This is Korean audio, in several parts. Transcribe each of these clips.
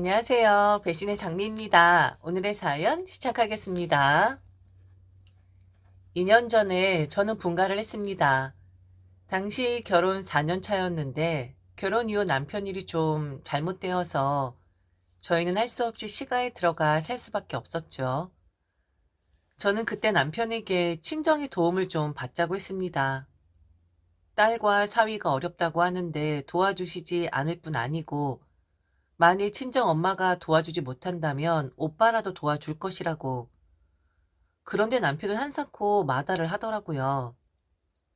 안녕하세요. 배신의 장미입니다. 오늘의 사연 시작하겠습니다. 2년 전에 저는 분가를 했습니다. 당시 결혼 4년 차였는데 결혼 이후 남편 일이 좀 잘못되어서 저희는 할 수 없이 시가에 들어가 살 수밖에 없었죠. 저는 그때 남편에게 친정의 도움을 좀 받자고 했습니다. 딸과 사위가 어렵다고 하는데 도와주시지 않을 뿐 아니고 만일 친정 엄마가 도와주지 못한다면 오빠라도 도와줄 것이라고. 그런데 남편은 한사코 마다를 하더라고요.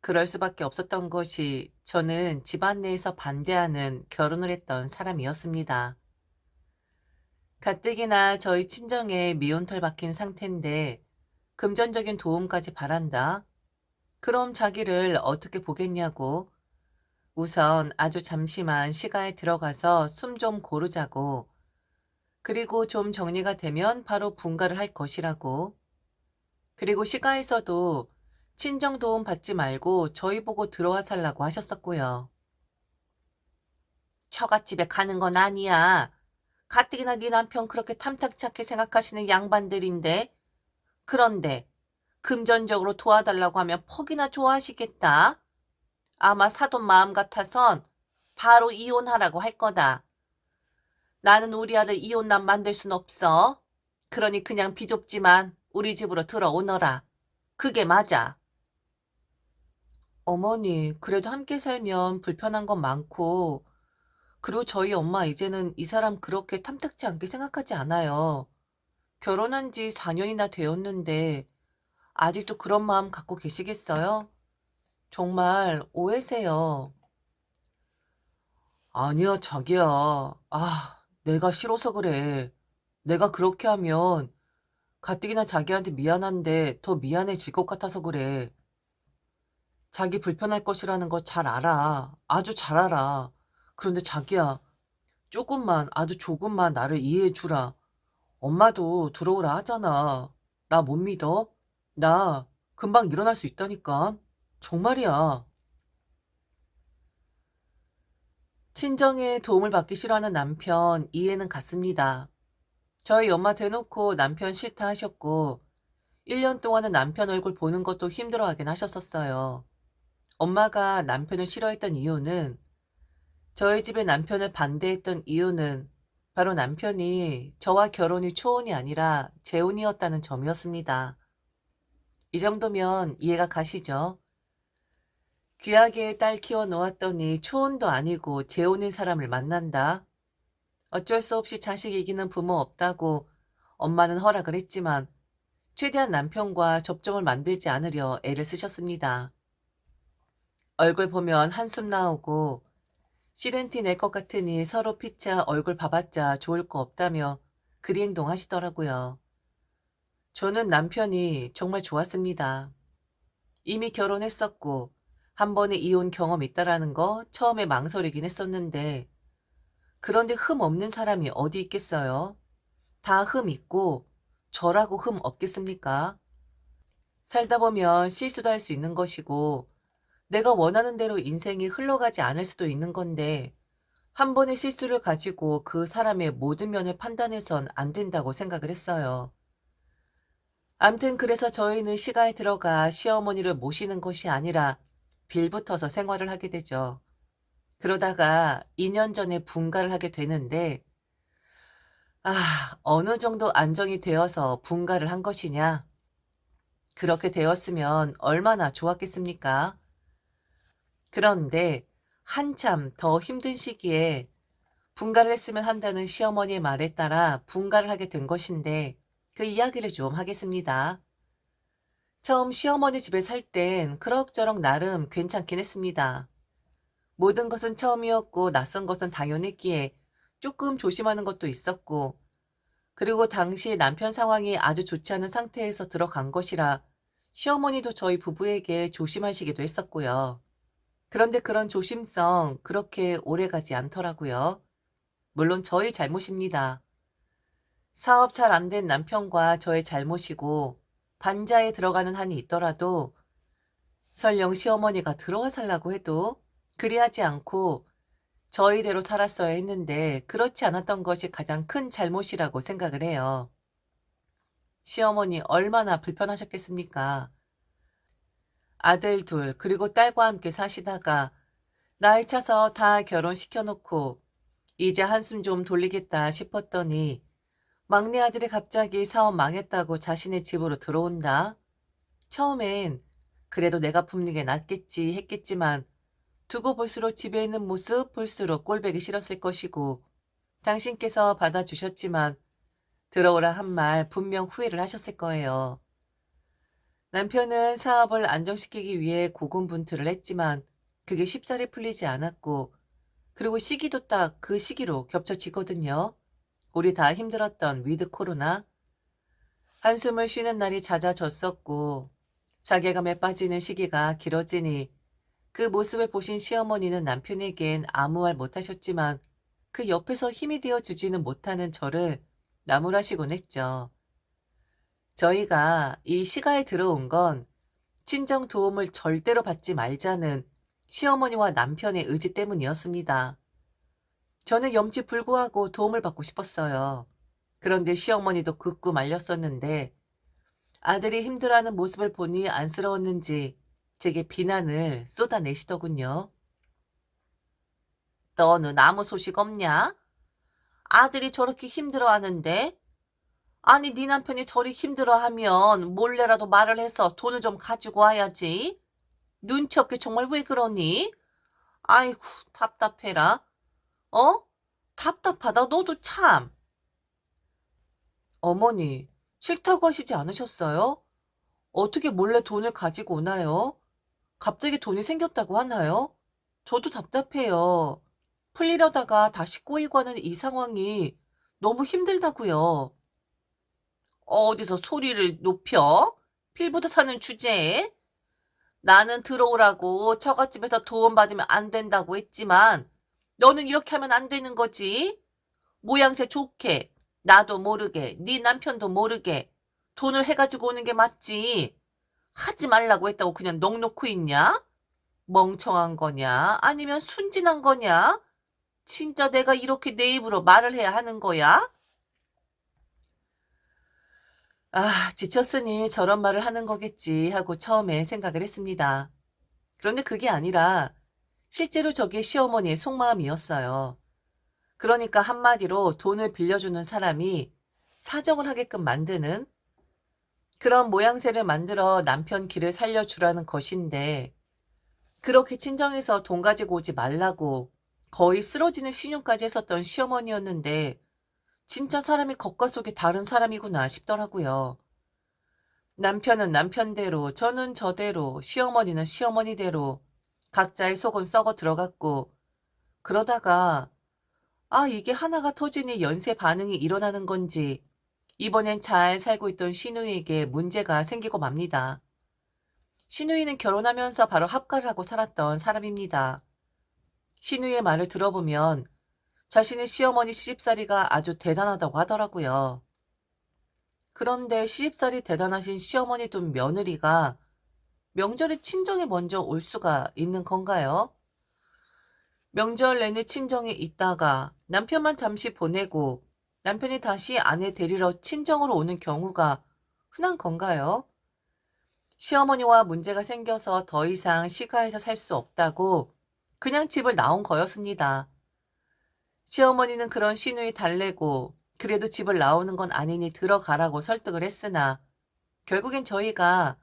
그럴 수밖에 없었던 것이 저는 집안 내에서 반대하는 결혼을 했던 사람이었습니다. 가뜩이나 저희 친정에 미혼털 박힌 상태인데 금전적인 도움까지 바란다? 그럼 자기를 어떻게 보겠냐고. 우선 아주 잠시만 시가에 들어가서 숨 좀 고르자고. 그리고 좀 정리가 되면 바로 분가를 할 것이라고. 그리고 시가에서도 친정 도움 받지 말고 저희 보고 들어와 살라고 하셨었고요. 처갓집에 가는 건 아니야. 가뜩이나 네 남편 그렇게 탐탁치 않게 생각하시는 양반들인데. 그런데 금전적으로 도와달라고 하면 퍽이나 좋아하시겠다. 아마 사돈 마음 같아선 바로 이혼하라고 할 거다. 나는 우리 아들 이혼남 만들 순 없어. 그러니 그냥 비좁지만 우리 집으로 들어오너라. 그게 맞아. 어머니, 그래도 함께 살면 불편한 건 많고, 그리고 저희 엄마 이제는 이 사람 그렇게 탐탁지 않게 생각하지 않아요. 결혼한 지 4년이나 되었는데, 아직도 그런 마음 갖고 계시겠어요? 정말 오해세요. 아니야, 자기야. 내가 싫어서 그래. 내가 그렇게 하면 가뜩이나 자기한테 미안한데 더 미안해질 것 같아서 그래. 자기 불편할 것이라는 거 잘 알아. 아주 잘 알아. 그런데 자기야, 조금만, 아주 조금만 나를 이해해 주라. 엄마도 들어오라 하잖아. 나 못 믿어? 나 금방 일어날 수 있다니까. 정말이야. 친정의 도움을 받기 싫어하는 남편 이해는 갔습니다. 저희 엄마 대놓고 남편 싫다 하셨고, 1년 동안은 남편 얼굴 보는 것도 힘들어하긴 하셨었어요. 엄마가 남편을 싫어했던 이유는 저희 집에 남편을 반대했던 이유는 바로 남편이 저와 결혼이 초혼이 아니라 재혼이었다는 점이었습니다. 이 정도면 이해가 가시죠? 귀하게 딸 키워 놓았더니 초혼도 아니고 재혼인 사람을 만난다. 어쩔 수 없이 자식 이기는 부모 없다고 엄마는 허락을 했지만 최대한 남편과 접점을 만들지 않으려 애를 쓰셨습니다. 얼굴 보면 한숨 나오고 씨른 티 낼 것 같으니 서로 피차 얼굴 봐봤자 좋을 거 없다며 그리 행동하시더라고요. 저는 남편이 정말 좋았습니다. 이미 결혼했었고 한 번의 이혼 경험 있다라는 거 처음에 망설이긴 했었는데 그런데 흠 없는 사람이 어디 있겠어요? 다 흠 있고 저라고 흠 없겠습니까? 살다 보면 실수도 할 수 있는 것이고 내가 원하는 대로 인생이 흘러가지 않을 수도 있는 건데 한 번의 실수를 가지고 그 사람의 모든 면을 판단해선 안 된다고 생각을 했어요. 암튼 그래서 저희는 시가에 들어가 시어머니를 모시는 것이 아니라 빌붙어서 생활을 하게 되죠. 그러다가 2년 전에 분가를 하게 되는데 어느 정도 안정이 되어서 분가를 한 것이냐? 그렇게 되었으면 얼마나 좋았겠습니까? 그런데 한참 더 힘든 시기에 분가를 했으면 한다는 시어머니의 말에 따라 분가를 하게 된 것인데 그 이야기를 좀 하겠습니다. 처음 시어머니 집에 살 땐 그럭저럭 나름 괜찮긴 했습니다. 모든 것은 처음이었고 낯선 것은 당연했기에 조금 조심하는 것도 있었고 그리고 당시 남편 상황이 아주 좋지 않은 상태에서 들어간 것이라 시어머니도 저희 부부에게 조심하시기도 했었고요. 그런데 그런 조심성 그렇게 오래가지 않더라고요. 물론 저희 잘못입니다. 사업 잘 안 된 남편과 저의 잘못이고 반자에 들어가는 한이 있더라도 설령 시어머니가 들어와 살라고 해도 그리하지 않고 저희대로 살았어야 했는데 그렇지 않았던 것이 가장 큰 잘못이라고 생각을 해요. 시어머니 얼마나 불편하셨겠습니까? 아들 둘, 그리고 딸과 함께 사시다가 나이 차서 다 결혼시켜놓고 이제 한숨 좀 돌리겠다 싶었더니 막내 아들이 갑자기 사업 망했다고 자신의 집으로 들어온다. 처음엔 그래도 내가 품는 게 낫겠지 했겠지만 두고 볼수록 집에 있는 모습 볼수록 꼴보기 싫었을 것이고 당신께서 받아주셨지만 들어오라 한 말 분명 후회를 하셨을 거예요. 남편은 사업을 안정시키기 위해 고군분투를 했지만 그게 쉽사리 풀리지 않았고 그리고 시기도 딱 그 시기로 겹쳐지거든요. 우리 다 힘들었던 위드 코로나. 한숨을 쉬는 날이 잦아졌었고 자괴감에 빠지는 시기가 길어지니 그 모습을 보신 시어머니는 남편에겐 아무 말 못하셨지만 그 옆에서 힘이 되어 주지는 못하는 저를 나무라시곤 했죠. 저희가 이 시가에 들어온 건 친정 도움을 절대로 받지 말자는 시어머니와 남편의 의지 때문이었습니다. 저는 염치불구하고 도움을 받고 싶었어요. 그런데 시어머니도 극구 말렸었는데 아들이 힘들어하는 모습을 보니 안쓰러웠는지 제게 비난을 쏟아내시더군요. 너는 아무 소식 없냐? 아들이 저렇게 힘들어하는데? 아니 네 남편이 저리 힘들어하면 몰래라도 말을 해서 돈을 좀 가지고 와야지. 눈치 없게 정말 왜 그러니? 아이고 답답해라. 어? 답답하다 너도 참. 어머니 싫다고 하시지 않으셨어요? 어떻게 몰래 돈을 가지고 오나요? 갑자기 돈이 생겼다고 하나요? 저도 답답해요. 풀리려다가 다시 꼬이고 하는 이 상황이 너무 힘들다고요. 어디서 소리를 높여? 필부터 사는 주제에? 나는 들어오라고 처갓집에서 도움받으면 안 된다고 했지만 너는 이렇게 하면 안 되는 거지. 모양새 좋게 나도 모르게 네 남편도 모르게 돈을 해가지고 오는 게 맞지. 하지 말라고 했다고 그냥 넋 놓고 있냐? 멍청한 거냐? 아니면 순진한 거냐? 진짜 내가 이렇게 내 입으로 말을 해야 하는 거야? 아, 지쳤으니 저런 말을 하는 거겠지 하고 처음에 생각을 했습니다. 그런데 그게 아니라 실제로 저게 시어머니의 속마음이었어요. 그러니까 한마디로 돈을 빌려주는 사람이 사정을 하게끔 만드는 그런 모양새를 만들어 남편 길을 살려주라는 것인데 그렇게 친정에서 돈 가지고 오지 말라고 거의 쓰러지는 신용까지 했었던 시어머니였는데 진짜 사람이 겉과 속이 다른 사람이구나 싶더라고요. 남편은 남편대로, 저는 저대로, 시어머니는 시어머니대로 각자의 속은 썩어 들어갔고 그러다가 아 이게 하나가 터지니 연쇄 반응이 일어나는 건지 이번엔 잘 살고 있던 시누이에게 문제가 생기고 맙니다. 시누이는 결혼하면서 바로 합가를 하고 살았던 사람입니다. 시누이의 말을 들어보면 자신의 시어머니 시집살이가 아주 대단하다고 하더라고요. 그런데 시집살이 대단하신 시어머니 둔 며느리가 명절에 친정에 먼저 올 수가 있는 건가요? 명절 내내 친정에 있다가 남편만 잠시 보내고 남편이 다시 아내 데리러 친정으로 오는 경우가 흔한 건가요? 시어머니와 문제가 생겨서 더 이상 시가에서 살 수 없다고 그냥 집을 나온 거였습니다. 시어머니는 그런 시누이 달래고 그래도 집을 나오는 건 아니니 들어가라고 설득을 했으나 결국엔 저희가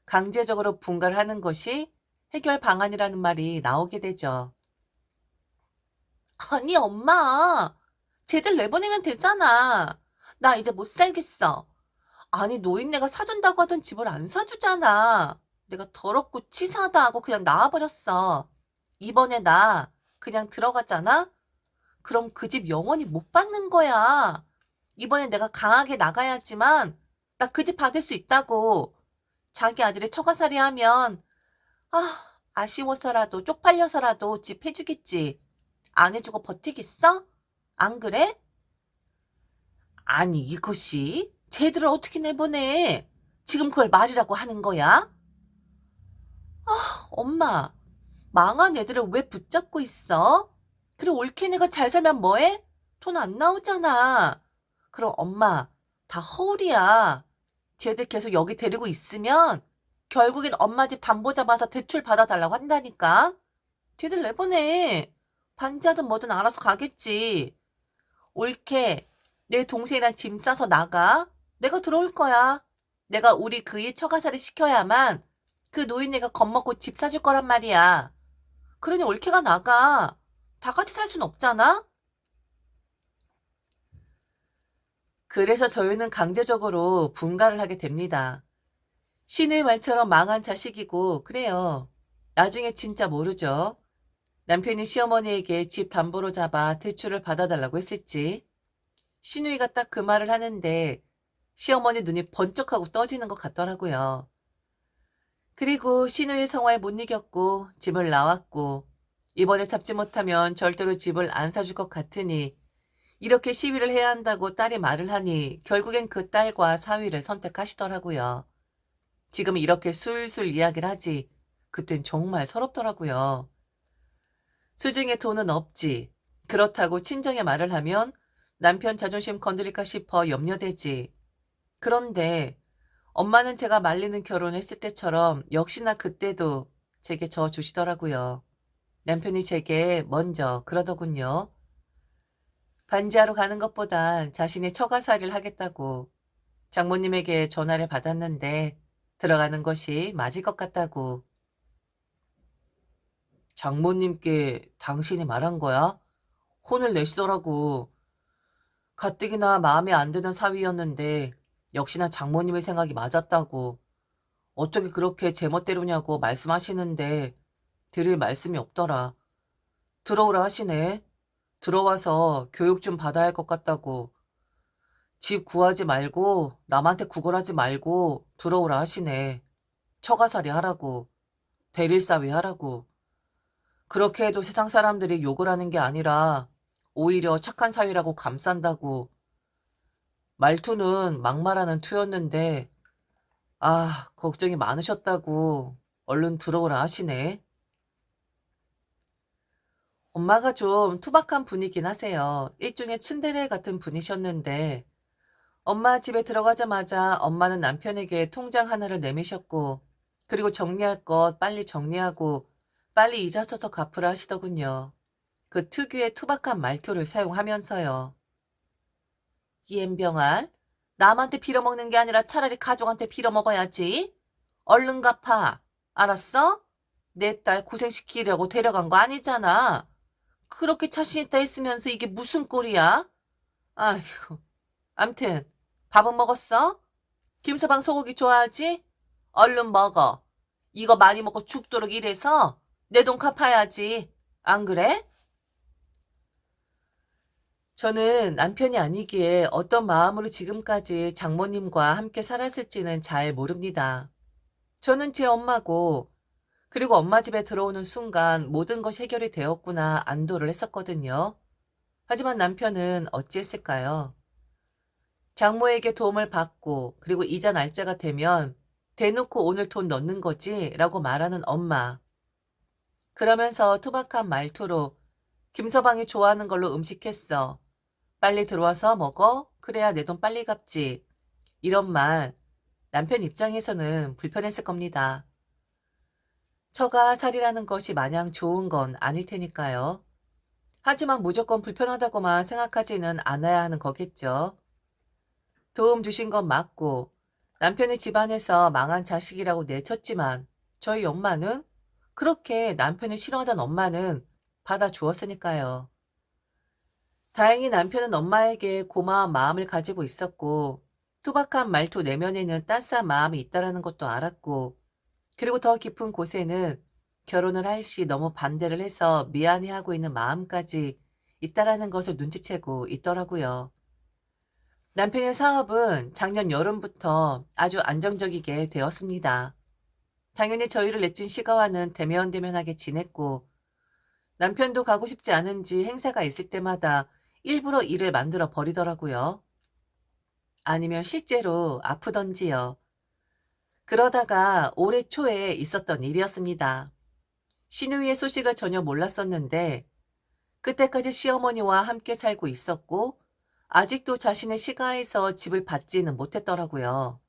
강제적으로 분가를 하는 것이 해결 방안이라는 말이 나오게 되죠. 아니 엄마 쟤들 내보내면 되잖아. 나 이제 못 살겠어. 아니 노인네가 사준다고 하던 집을 안 사주잖아. 내가 더럽고 치사하다 하고 그냥 나와버렸어. 이번에 나 그냥 들어가잖아? 그럼 그 집 영원히 못 받는 거야. 이번엔 내가 강하게 나가야지만 나 그 집 받을 수 있다고. 자기 아들이 처가살이 하면 아쉬워서라도 쪽팔려서라도 집 해주겠지. 안 해주고 버티겠어? 안 그래? 아니 이것이 쟤들을 어떻게 내보내? 지금 그걸 말이라고 하는 거야? 엄마 망한 애들을 왜 붙잡고 있어? 그리고 올케네가 잘 살면 뭐해? 돈 안 나오잖아. 그럼 엄마, 다 허울이야. 쟤들 계속 여기 데리고 있으면 결국엔 엄마 집 담보 잡아서 대출 받아달라고 한다니까. 쟤들 내보내. 반지하든 뭐든 알아서 가겠지. 올케, 내 동생이랑 짐 싸서 나가. 내가 들어올 거야. 내가 우리 그이 처가살이 시켜야만 그 노인네가 겁먹고 집 사줄 거란 말이야. 그러니 올케가 나가. 다 같이 살 순 없잖아? 그래서 저희는 강제적으로 분가를 하게 됩니다. 신의 말처럼 망한 자식이고 그래요. 나중에 진짜 모르죠. 남편이 시어머니에게 집 담보로 잡아 대출을 받아달라고 했을지. 신우이가 딱 그 말을 하는데 시어머니 눈이 번쩍하고 떠지는 것 같더라고요. 그리고 신우이 성화에 못 이겼고 집을 나왔고 이번에 잡지 못하면 절대로 집을 안 사줄 것 같으니 이렇게 시위를 해야 한다고 딸이 말을 하니 결국엔 그 딸과 사위를 선택하시더라고요. 지금 이렇게 술술 이야기를 하지 그땐 정말 서럽더라고요. 수중에 돈은 없지. 그렇다고 친정에 말을 하면 남편 자존심 건드릴까 싶어 염려되지. 그런데 엄마는 제가 말리는 결혼했을 때처럼 역시나 그때도 제게 져 주시더라고요. 남편이 제게 먼저 그러더군요. 반지하러 가는 것보단 자신의 처가살이를 하겠다고 장모님에게 전화를 받았는데 들어가는 것이 맞을 것 같다고. 장모님께 당신이 말한 거야? 혼을 내시더라고. 가뜩이나 마음에 안 드는 사위였는데 역시나 장모님의 생각이 맞았다고. 어떻게 그렇게 제멋대로냐고 말씀하시는데 드릴 말씀이 없더라. 들어오라 하시네. 들어와서 교육 좀 받아야 할 것 같다고. 집 구하지 말고 남한테 구걸하지 말고 들어오라 하시네. 처가살이 하라고. 대릴사위 하라고. 그렇게 해도 세상 사람들이 욕을 하는 게 아니라 오히려 착한 사위라고 감싼다고. 말투는 막말하는 투였는데 걱정이 많으셨다고 얼른 들어오라 하시네. 엄마가 좀 투박한 분이긴 하세요. 일종의 츤데레 같은 분이셨는데 엄마 집에 들어가자마자 엄마는 남편에게 통장 하나를 내미셨고 그리고 정리할 것 빨리 정리하고 빨리 이자 쳐서 갚으라 하시더군요. 그 특유의 투박한 말투를 사용하면서요. 이엠병아, 남한테 빌어먹는 게 아니라 차라리 가족한테 빌어먹어야지. 얼른 갚아. 알았어? 내 딸 고생시키려고 데려간 거 아니잖아. 그렇게 자신 있다 했으면서 이게 무슨 꼴이야? 아휴. 암튼 밥은 먹었어? 김서방 소고기 좋아하지? 얼른 먹어. 이거 많이 먹고 죽도록 일해서 내 돈 갚아야지. 안 그래? 저는 남편이 아니기에 어떤 마음으로 지금까지 장모님과 함께 살았을지는 잘 모릅니다. 저는 제 엄마고, 그리고 엄마 집에 들어오는 순간 모든 것이 해결이 되었구나 안도를 했었거든요. 하지만 남편은 어찌했을까요? 장모에게 도움을 받고, 그리고 이자 날짜가 되면 대놓고 오늘 돈 넣는 거지 라고 말하는 엄마. 그러면서 투박한 말투로 김서방이 좋아하는 걸로 음식했어. 빨리 들어와서 먹어? 그래야 내 돈 빨리 갚지. 이런 말, 남편 입장에서는 불편했을 겁니다. 처가 살이라는 것이 마냥 좋은 건 아닐 테니까요. 하지만 무조건 불편하다고만 생각하지는 않아야 하는 거겠죠. 도움 주신 건 맞고, 남편의 집안에서 망한 자식이라고 내쳤지만, 저희 엄마는 그렇게 남편을 싫어하던 엄마는 받아주었으니까요. 다행히 남편은 엄마에게 고마운 마음을 가지고 있었고 투박한 말투 내면에는 따스한 마음이 있다라는 것도 알았고 그리고 더 깊은 곳에는 결혼을 할 시 너무 반대를 해서 미안해하고 있는 마음까지 있다라는 것을 눈치채고 있더라고요. 남편의 사업은 작년 여름부터 아주 안정적이게 되었습니다. 당연히 저희를 내친 시가와는 대면대면하게 지냈고 남편도 가고 싶지 않은지 행사가 있을 때마다 일부러 일을 만들어 버리더라고요. 아니면 실제로 아프던지요. 그러다가 올해 초에 있었던 일이었습니다. 신우이의 소식을 전혀 몰랐었는데 그때까지 시어머니와 함께 살고 있었고 아직도 자신의 시가에서 집을 받지는 못했더라고요.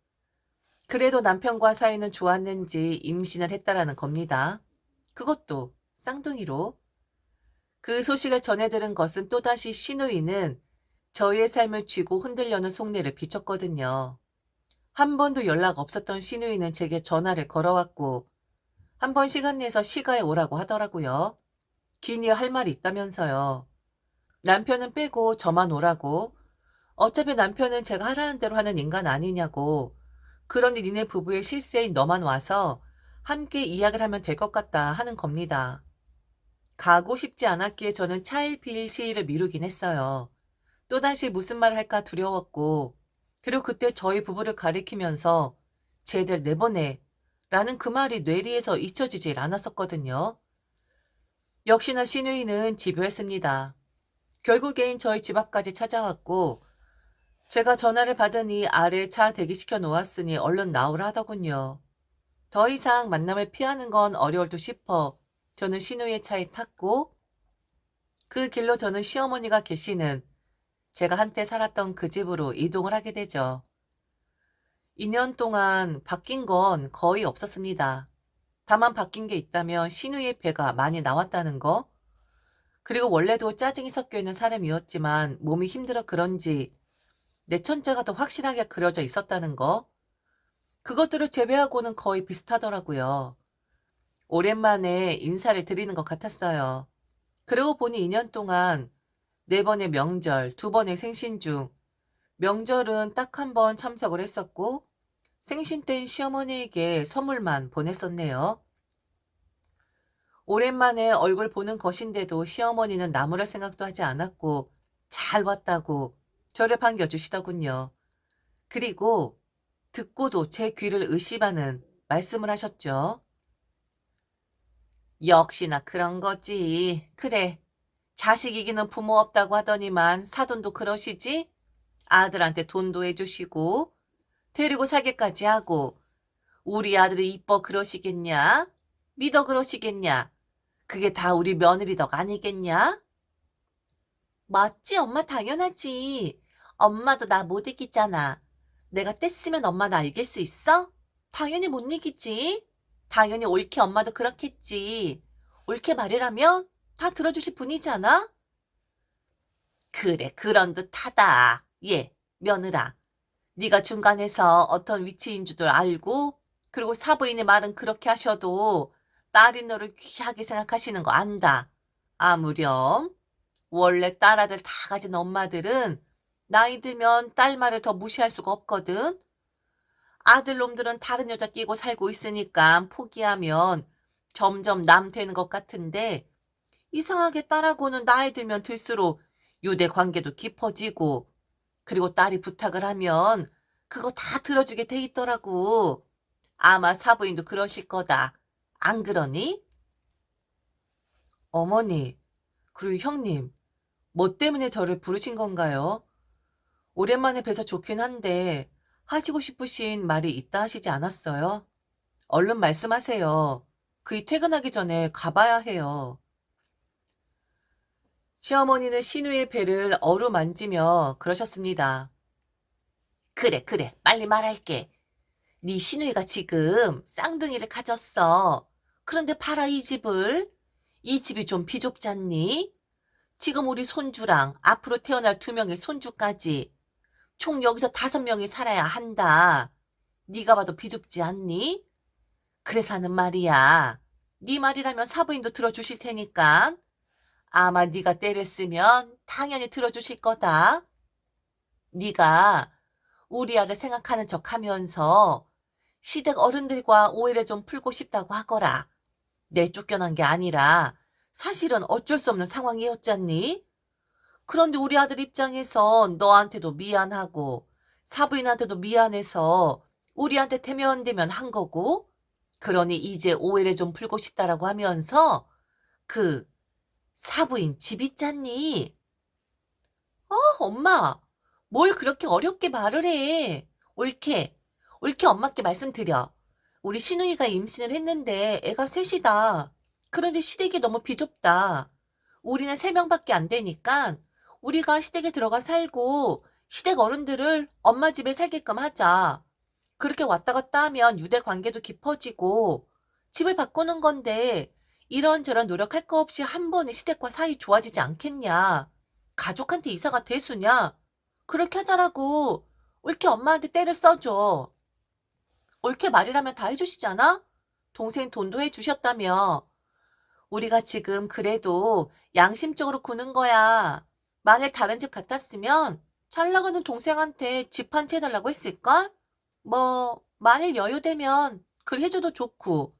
그래도 남편과 사이는 좋았는지 임신을 했다라는 겁니다. 그것도 쌍둥이로. 그 소식을 전해 들은 것은 또다시 시누이는 저희의 삶을 쥐고 흔들려는 속내를 비췄거든요. 한 번도 연락 없었던 시누이는 제게 전화를 걸어왔고 한 번 시간 내서 시가에 오라고 하더라고요. 기니 할 말이 있다면서요. 남편은 빼고 저만 오라고. 어차피 남편은 제가 하라는 대로 하는 인간 아니냐고. 그러니 니네 부부의 실세인 너만 와서 함께 이야기를 하면 될 것 같다 하는 겁니다. 가고 싶지 않았기에 저는 차일피일 시일을 미루긴 했어요. 또다시 무슨 말을 할까 두려웠고, 그리고 그때 저희 부부를 가리키면서 쟤들 내보내 라는 그 말이 뇌리에서 잊혀지질 않았었거든요. 역시나 시누이는 집요했습니다. 결국엔 저희 집 앞까지 찾아왔고 제가 전화를 받으니 아래 차 대기시켜 놓았으니 얼른 나오라 하더군요. 더 이상 만남을 피하는 건 어려울 듯 싶어 저는 시누이의 차에 탔고 그 길로 저는 시어머니가 계시는 제가 한때 살았던 그 집으로 이동을 하게 되죠. 2년 동안 바뀐 건 거의 없었습니다. 다만 바뀐 게 있다면 시누이의 배가 많이 나왔다는 거, 그리고 원래도 짜증이 섞여 있는 사람이었지만 몸이 힘들어 그런지 내 천재가 더 확실하게 그려져 있었다는 거, 그것들을 제외하고는 거의 비슷하더라고요. 오랜만에 인사를 드리는 것 같았어요. 그러고 보니 2년 동안 4번의 명절, 2번의 생신 중 명절은 딱 한 번 참석을 했었고 생신 때인 시어머니에게 선물만 보냈었네요. 오랜만에 얼굴 보는 것인데도 시어머니는 나무랄 생각도 하지 않았고 잘 왔다고 저를 반겨주시더군요. 그리고 듣고도 제 귀를 의심하는 말씀을 하셨죠. 역시나 그런 거지. 그래. 자식 이기는 부모 없다고 하더니만 사돈도 그러시지? 아들한테 돈도 해주시고 데리고 살게까지 하고 우리 아들이 이뻐 그러시겠냐? 믿어 그러시겠냐? 그게 다 우리 며느리 덕 아니겠냐? 맞지, 엄마 당연하지. 엄마도 나 못 이기잖아. 내가 뗐으면 엄마 나 이길 수 있어? 당연히 못 이기지. 당연히 옳게 엄마도 그렇겠지. 옳게 말이라면 다 들어주실 분이잖아? 그래, 그런 듯하다. 예, 며느라. 네가 중간에서 어떤 위치인 줄도 알고 그리고 사부인의 말은 그렇게 하셔도 딸이 너를 귀하게 생각하시는 거 안다. 아무렴. 원래 딸아들 다 가진 엄마들은 나이 들면 딸 말을 더 무시할 수가 없거든. 아들놈들은 다른 여자 끼고 살고 있으니까 포기하면 점점 남 되는 것 같은데 이상하게 딸하고는 나이 들면 들수록 유대 관계도 깊어지고 그리고 딸이 부탁을 하면 그거 다 들어주게 돼 있더라고. 아마 사부인도 그러실 거다. 안 그러니? 어머니, 그리고 형님, 뭐 때문에 저를 부르신 건가요? 오랜만에 뵈서 좋긴 한데 하시고 싶으신 말이 있다 하시지 않았어요? 얼른 말씀하세요. 그이 퇴근하기 전에 가봐야 해요. 시어머니는 신우의 배를 어루만지며 그러셨습니다. 그래, 그래. 빨리 말할게. 네 시누이가 지금 쌍둥이를 가졌어. 그런데 봐라 이 집을. 이 집이 좀 비좁잖니? 지금 우리 손주랑 앞으로 태어날 2명의 손주까지 총 여기서 5명이 살아야 한다. 네가 봐도 비좁지 않니? 그래서 하는 말이야. 네 말이라면 사부인도 들어주실 테니까. 아마 네가 때를 쓰면 당연히 들어주실 거다. 네가 우리 아들 생각하는 척하면서 시댁 어른들과 오해를 좀 풀고 싶다고 하거라. 내 쫓겨난 게 아니라 사실은 어쩔 수 없는 상황이었잖니? 그런데 우리 아들 입장에선 너한테도 미안하고 사부인한테도 미안해서 우리한테 대면대면 한 거고 그러니 이제 오해를 좀 풀고 싶다라고 하면서 그 사부인 집 있잖니? 엄마, 뭘 그렇게 어렵게 말을 해. 옳게, 옳게 엄마께 말씀드려. 우리 시누이가 임신을 했는데 애가 셋이다. 그런데 시댁이 너무 비좁다. 우리는 3명밖에 안 되니까 우리가 시댁에 들어가 살고 시댁 어른들을 엄마 집에 살게끔 하자. 그렇게 왔다 갔다 하면 유대 관계도 깊어지고 집을 바꾸는 건데 이런저런 노력할 거 없이 한 번에 시댁과 사이 좋아지지 않겠냐. 가족한테 이사가 대수냐. 그렇게 하자라고 옳게 엄마한테 때를 써줘. 옳게 말이라면 다 해주시잖아? 동생 돈도 해주셨다며. 우리가 지금 그래도 양심적으로 구는 거야. 만약 다른 집 같았으면 잘 나가는 동생한테 집 한 채 해달라고 했을걸? 뭐 만일 여유되면 그리 해줘도 좋고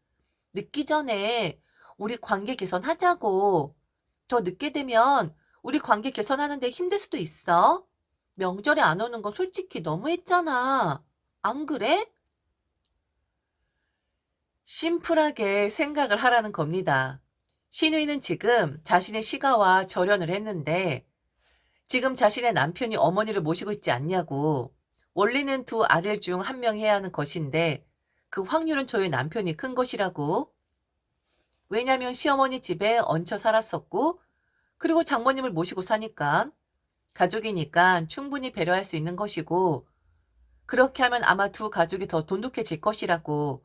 늦기 전에 우리 관계 개선하자고. 더 늦게 되면 우리 관계 개선하는데 힘들 수도 있어. 명절에 안 오는 건 솔직히 너무했잖아. 안 그래? 심플하게 생각을 하라는 겁니다. 신우이는 지금 자신의 시가와 절연을 했는데 지금 자신의 남편이 어머니를 모시고 있지 않냐고. 원래는 두 아들 중 한 명이 해야 하는 것인데 그 확률은 저희 남편이 큰 것이라고. 왜냐면 시어머니 집에 얹혀 살았었고 그리고 장모님을 모시고 사니까 가족이니까 충분히 배려할 수 있는 것이고 그렇게 하면 아마 두 가족이 더 돈독해질 것이라고.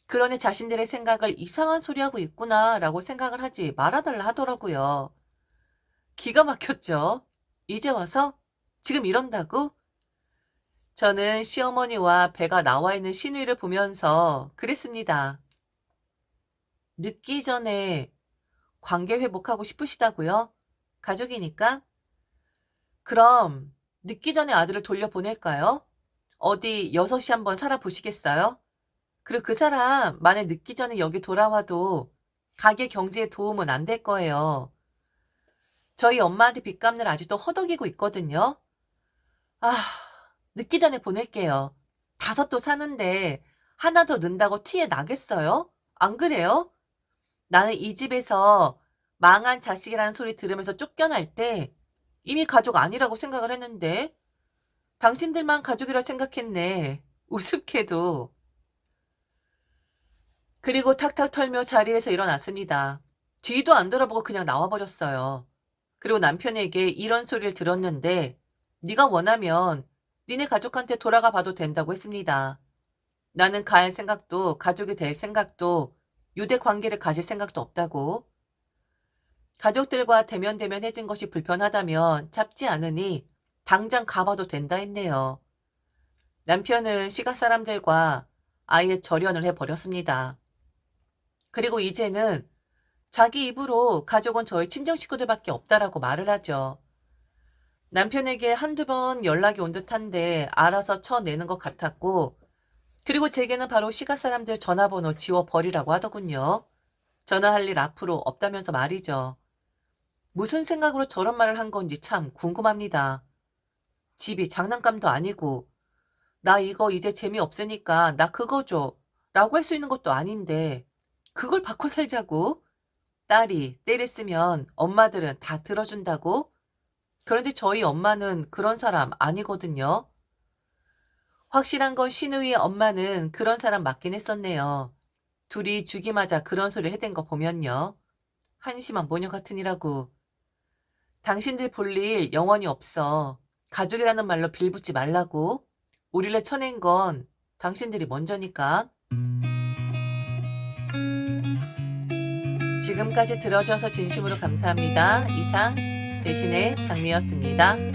그러니 자신들의 생각을 이상한 소리하고 있구나라고 생각을 하지 말아달라 하더라고요. 기가 막혔죠. 이제 와서 지금 이런다고? 저는 시어머니와 배가 나와 있는 시누이를 보면서 그랬습니다. 늦기 전에 관계 회복하고 싶으시다고요? 가족이니까? 그럼 늦기 전에 아들을 돌려보낼까요? 어디 6시 한번 살아보시겠어요? 그리고 그 사람 만약 늦기 전에 여기 돌아와도 가게 경제에 도움은 안 될 거예요. 저희 엄마한테 빚값을 아직도 허덕이고 있거든요. 아, 늦기 전에 보낼게요. 5도 사는데 하나 더 넣는다고 티에 나겠어요? 안 그래요? 나는 이 집에서 망한 자식이라는 소리 들으면서 쫓겨날 때 이미 가족 아니라고 생각을 했는데 당신들만 가족이라 생각했네. 우습게도. 그리고 탁탁 털며 자리에서 일어났습니다. 뒤도 안 돌아보고 그냥 나와버렸어요. 그리고 남편에게 이런 소리를 들었는데 네가 원하면 니네 가족한테 돌아가 봐도 된다고 했습니다. 나는 갈 생각도 가족이 될 생각도 유대 관계를 가질 생각도 없다고. 가족들과 대면대면해진 것이 불편하다면 잡지 않으니 당장 가봐도 된다 했네요. 남편은 시가 사람들과 아예 절연을 해버렸습니다. 그리고 이제는 자기 입으로 가족은 저희 친정 식구들밖에 없다라고 말을 하죠. 남편에게 한두 번 연락이 온 듯한데 알아서 쳐내는 것 같았고 그리고 제게는 바로 시가 사람들 전화번호 지워버리라고 하더군요. 전화할 일 앞으로 없다면서 말이죠. 무슨 생각으로 저런 말을 한 건지 참 궁금합니다. 집이 장난감도 아니고 나 이거 이제 재미없으니까 나 그거 줘 라고 할 수 있는 것도 아닌데 그걸 받고 살자고? 딸이 때를 쓰면 엄마들은 다 들어준다고? 그런데 저희 엄마는 그런 사람 아니거든요. 확실한 건 시누이의 엄마는 그런 사람 맞긴 했었네요. 둘이 죽이 맞아 그런 소리를 해댄 거 보면요. 한심한 모녀 같으니라고. 당신들 볼 일 영원히 없어. 가족이라는 말로 빌붙지 말라고. 우리를 쳐낸 건 당신들이 먼저니까. 지금까지 들어줘서 진심으로 감사합니다. 이상 배신의 장미였습니다.